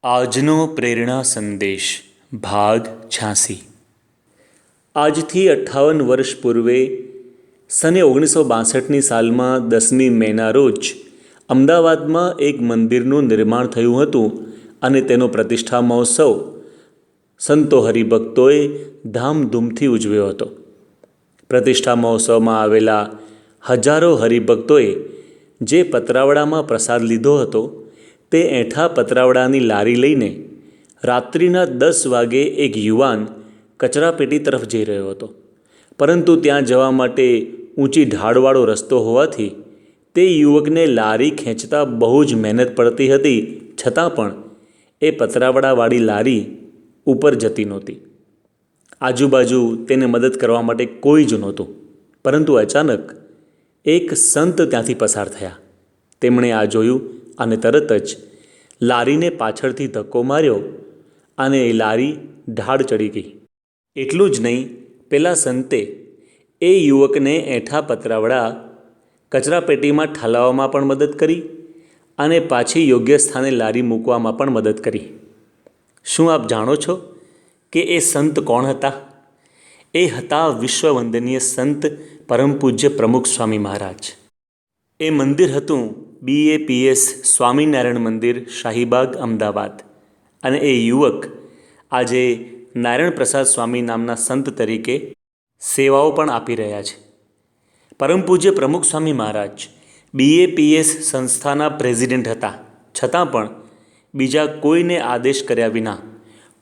આજનો પ્રેરણા સંદેશ ભાગ 86। આજથી 58 વર્ષ પૂર્વે સને 1962ની સાલમાં 10મી મેના રોજ અમદાવાદમાં એક મંદિરનું નિર્માણ થયું હતું અને તેનો પ્રતિષ્ઠા મહોત્સવ સંતો હરિભક્તોએ ધામધૂમથી ઉજવ્યો હતો। પ્રતિષ્ઠા મહોત્સવમાં આવેલા હજારો હરિભક્તોએ જે પતરાવડામાં પ્રસાદ લીધો હતો તે એઠા પતરાવડાની લારી લઈને રાત્રિના 10 વાગે એક યુવાન કચરાપેટી તરફ જઈ રહ્યો હતો, પરંતુ ત્યાં જવા માટે ઊંચી ઢાળવાળો રસ્તો હોવાથી તે યુવકને લારી ખેંચતા બહુ જ મહેનત પડતી હતી, છતાં પણ એ પતરાવડાવાળી લારી ઉપર જતી નહોતી। આજુબાજુ તેને મદદ કરવા માટે કોઈ જ નહોતું, પરંતુ અચાનક એક સંત ત્યાંથી પસાર થયા। તેમણે આ જોયું અને તરત જ લારીને પાછળથી ધક્કો માર્યો અને એ લારી ઢાળ ચડી ગઈ। એટલું જ નહીં, પેલા સંતે એ યુવકને એઠા પતરાવડા કચરાપેટીમાં ઠાલવવામાં પણ મદદ કરી અને પાછી યોગ્ય સ્થાને લારી મૂકવામાં પણ મદદ કરી। શું આપ જાણો છો કે એ સંત કોણ હતા? એ હતા વિશ્વવંદનીય સંત પરમ પૂજ્ય પ્રમુખ સ્વામી મહારાજ। એ મંદિર હતું BAPS સ્વામિનારાયણ મંદિર, શાહીબાગ, અમદાવાદ। અને એ યુવક આજે નારાયણ પ્રસાદ સ્વામી નામના સંત તરીકે સેવાઓ પણ આપી રહ્યા છે। પરમ પૂજ્ય પ્રમુખ સ્વામી મહારાજ BAPS સંસ્થાના પ્રેસિડેન્ટ હતા, છતાં પણ બીજા કોઈને આદેશ કર્યા વિના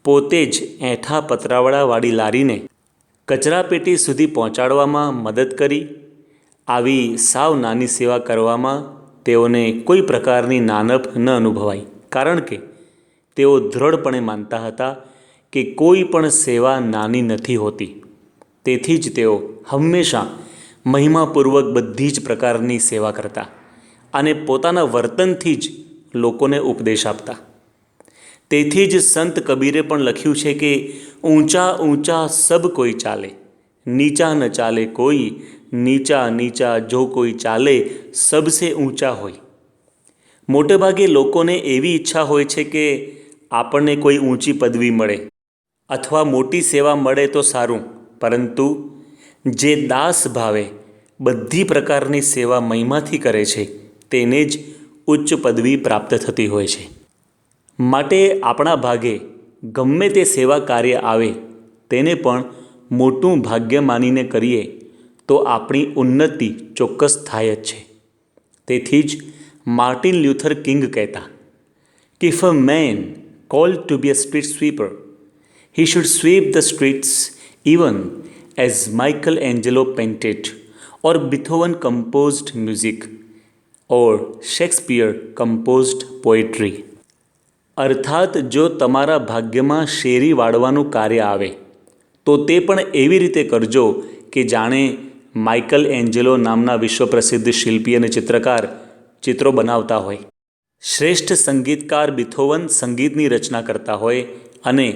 પોતે જ એઠા પતરાવડાવાળી લારીને કચરાપેટી સુધી પહોંચાડવામાં મદદ કરી। આવી સાવ નાની સેવા કરવામાં તેઓને કોઈ પ્રકારની નાનપ ન અનુભવાઈ, કારણ કે તેઓ દૃઢપણે માનતા હતા કે કોઈ પણ સેવા નાની નથી હોતી। તેથી જ તેઓ હંમેશા મહિમાપૂર્વક બધી જ પ્રકારની સેવા કરતા અને પોતાના વર્તનથી જ લોકોને ઉપદેશ આપતા। તેથી જ સંત કબીરે પણ લખ્યું છે કે ઊંચા ઊંચા સબ કોઈ ચાલે, નીચા ન ચાલે કોઈ, નીચા નીચા જો કોઈ ચાલે સબસે ઊંચા હોય। મોટેભાગે લોકોને એવી ઈચ્છા હોય છે કે આપણને કોઈ ઊંચી પદવી મળે અથવા મોટી સેવા મળે તો સારું, પરંતુ જે દાસ ભાવે બધી પ્રકારની સેવા મહિમાથી કરે છે તેને જ ઉચ્ચ પદવી પ્રાપ્ત થતી હોય છે। માટે આપણા ભાગે ગમે તે સેવા કાર્ય આવે તેને પણ મોટું ભાગ્ય માનીને કરીએ તો આપણી ઉન્નતિ ચોક્કસ થાય જ છે। તેથી જ માર્ટિન લ્યુથર કિંગ કહેતા કે if a man called to be a street sweeper, he should sweep the streets even as Michael Angelo painted, or Beethoven composed music, or Shakespeare composed poetry। અર્થાત જો તમારા ભાગ્યમાં શેરી વાળવાનું કાર્ય આવે તો તે પણ એવી રીતે કરજો કે જાણે માઇકલ એન્જેલો નામના વિશ્વ પ્રસિદ્ધ શિલ્પી અને ચિત્રકાર ચિત્રો બનાવતા હોય, શ્રેષ્ઠ સંગીતકાર બીથોવન સંગીતની રચના કરતા હોય અને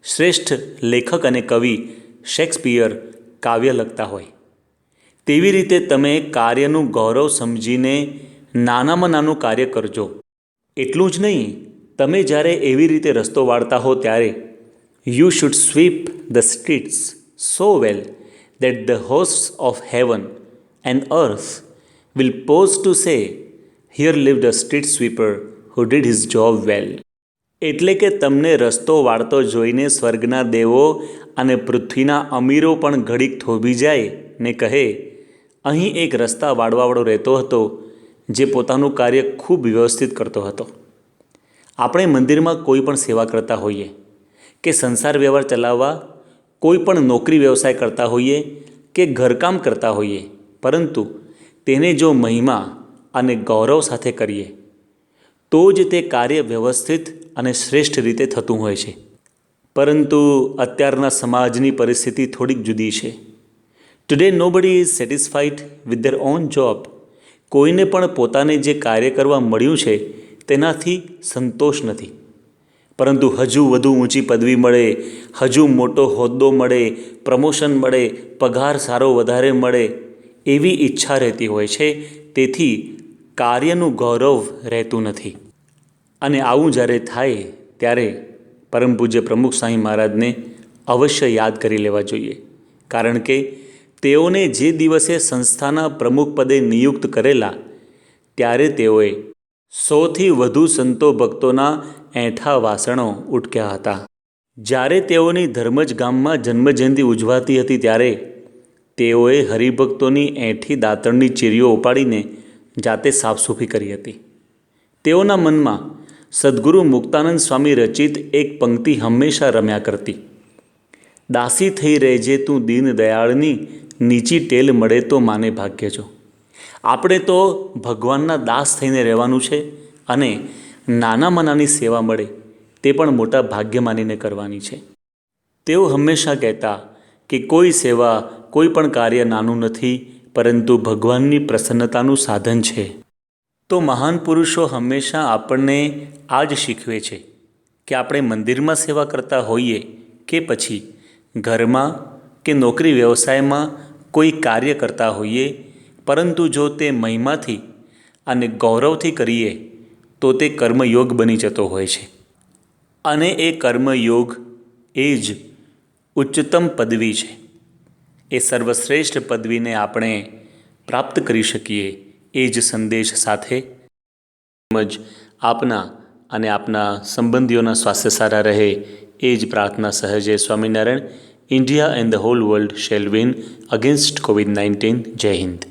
શ્રેષ્ઠ લેખક અને કવિ શેક્સપિયર કાવ્ય લખતા હોય। તેવી રીતે તમે કાર્યનું ગૌરવ સમજીને નાનામાં નાનું કાર્ય કરજો। એટલું જ નહીં, તમે જ્યારે એવી રીતે રસ્તો વાળતા હો ત્યારે you should sweep the streets so well that the hosts of heaven and earth will pause to say, here lived a street sweeper who did his job well। એટલે કે તમને રસ્તો વાળતો જોઈને સ્વર્ગના દેવો અને પૃથ્વીના અમીરો પણ ઘડીક થોભી જાય ને કહે, અહીં એક રસ્તા વાળવાવાળો રહેતો હતો જે પોતાનું કાર્ય ખૂબ વ્યવસ્થિત કરતો હતો। આપણે મંદિરમાં કોઈ પણ સેવા કરતા હોઈએ કે સંસાર વ્યવહાર ચલાવવા કોઈ પણ નોકરી વ્યવસાય કરતા હોઈએ કે ઘરકામ કરતા હોઈએ, પરંતુ તેને જો મહિમા અને ગૌરવ સાથે કરીએ તો જ તે કાર્ય વ્યવસ્થિત અને શ્રેષ્ઠ રીતે થતું હોય છે। પરંતુ અત્યારના સમાજની પરિસ્થિતિ થોડીક જુદી છે। Today nobody is satisfied with their on job. કોઈને પણ પોતાને જે કાર્ય કરવા મળ્યું છે તેનાથી સંતોષ નથી, પરંતુ હજુ વધુ ઊંચી પદવી મળે, હજુ મોટો હોદ્દો મળે, પ્રમોશન મળે, પગાર સારો વધારે મળે એવી ઈચ્છા રહેતી હોય છે। તેથી કાર્યનું ગૌરવ રહેતું નથી અને આવું જ્યારે થાય ત્યારે પરમ પૂજ્ય પ્રમુખ સ્વામી મહારાજને અવશ્ય યાદ કરી લેવા જોઈએ. કારણ કે તેઓને જે દિવસે સંસ્થાના પ્રમુખ પદે નિયુક્ત કરેલા ત્યારે તેઓએ 100થી વધુ સંતો ભક્તોના એંઠા વાસણો ઉટક્યા હતા. જ્યારે તેઓની ધર્મજ ગામમાં જન્મજયંતિ ઉજવાતી હતી ત્યારે તેઓએ હરિભક્તોની એંઠી દાતણની ચીરીઓ ઉપાડીને જાતે સાફસૂફી કરી હતી. તેઓના મનમાં સદ્ગુરુ મુક્તાનંદ સ્વામી રચિત એક પંક્તિ હંમેશા રમ્યા કરતી: દાસી થઈ રહેજે તું દીન દયાળની, નીચી ટેલ મળે તો માને ભાગ્ય જો. આપણે તો ભગવાનના દાસ થઈને રહેવાનું છે અને નાનામાં નાની સેવા મળે તે પણ મોટા ભાગ્ય માનીને કરવાની છે. તેઓ હંમેશા કહેતા કે કોઈ સેવા, કોઈ પણ કાર્ય નાનું નથી, પરંતુ ભગવાનની પ્રસન્નતાનું સાધન છે. તો મહાન પુરુષો હંમેશા આપણને આ જ શીખવે છે કે આપણે મંદિરમાં સેવા કરતા હોઈએ કે પછી ઘરમાં કે નોકરી વ્યવસાયમાં કોઈ કાર્ય કરતા હોઈએ, પરંતુ જો તે મહિમાથી અને ગૌરવથી કરીએ તો તે કર્મયોગ બની જતો હોય છે. અને એ કર્મયોગ એ જ ઉચ્ચતમ પદવી છે. એ સર્વશ્રેષ્ઠ પદવીને આપણે પ્રાપ્ત કરી શકીએ એ જ સંદેશ સાથે, તેમજ આપના અને આપના સંબંધીઓના સ્વાસ્થ્ય સારા રહે એ જ પ્રાર્થના સહજે Swaminarayan. India and the whole world shall win against COVID-19. Jai Hind.